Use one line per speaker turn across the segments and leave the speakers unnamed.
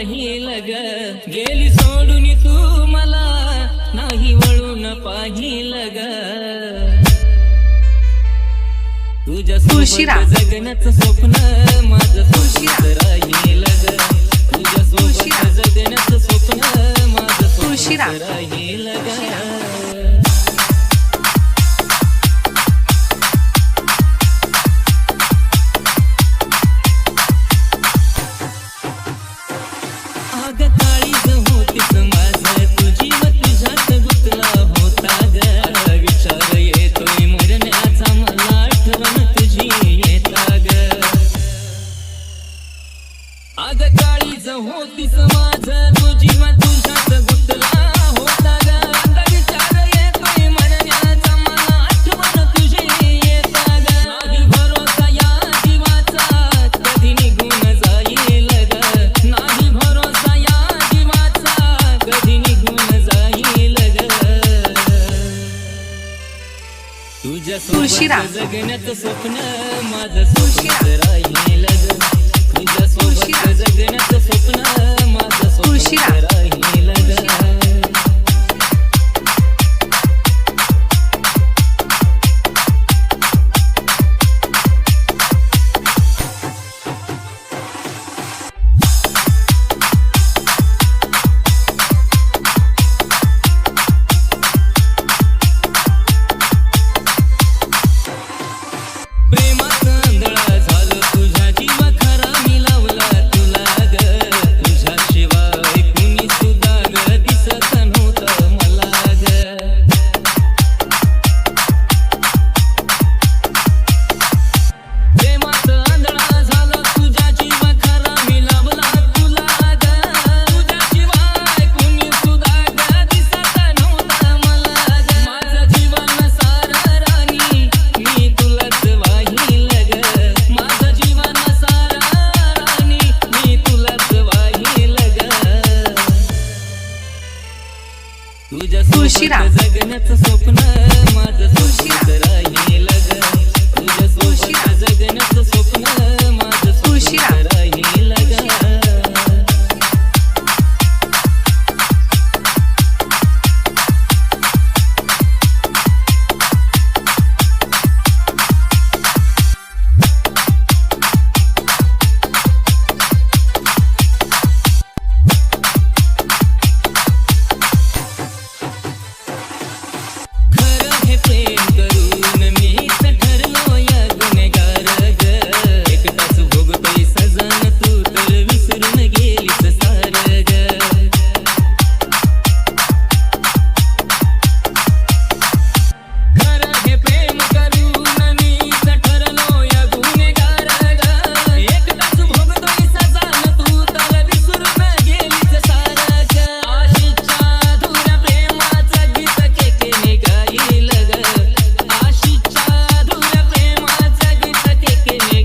पाहिल ग, गेली सोडून तू मला नाही वळून पाहिल ग, तुझ्या सोबत जगण्याचं स्वप्न माझं सोबत राहील ग, तुझ्या सोबत जगण्याचं स्वप्न माझं सोबत राहील ग. आग काळीज होतीस माझं तुझी मग तुझ्यात गुंतला होता ग, आता विचार येतोय मरण्याचा मला आठवण तुझी येता ग, नाही भरोसा या जीवाचा कधी निघून जाईल ग, नाही भरोसा या जीवाचा कधी निघून जाईल ग, तुझ्या सोबत जगण्याचं स्वप्न माझं सोबत राहील ग, तुझ्या सोबत जगण्याचं स्वप्न माझं सोबत राहील ग. तुझ्या सोबत जगण्याचं स्वप्न माझं सोबत राहील ग, तुझ्या सोबत जगण्याचं स्वप्न माझं सोबत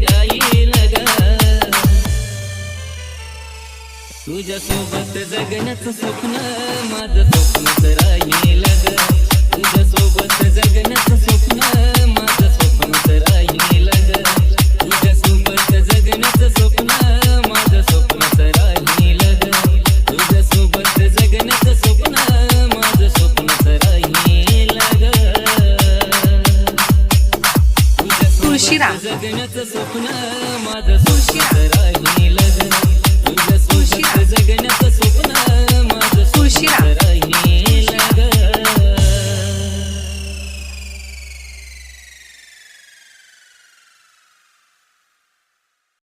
राहील ग. तुझ्या सोबत जगण्याचं स्वप्न माझं स्वप्नच राहील ग, तुझ्या सोबत जगण्याचं स्वप्न माझं स्वप्नच राहील ग, तुझ्या सोबत जगण्याचं स्वप्न माझं स्वप्नच राहील ग, तुझ्या सोबत जगण्याचं स्वप्न माझं स्वप्नच राहील ग, तुझ्या सोबत जगण्याचं स्वप्न माझं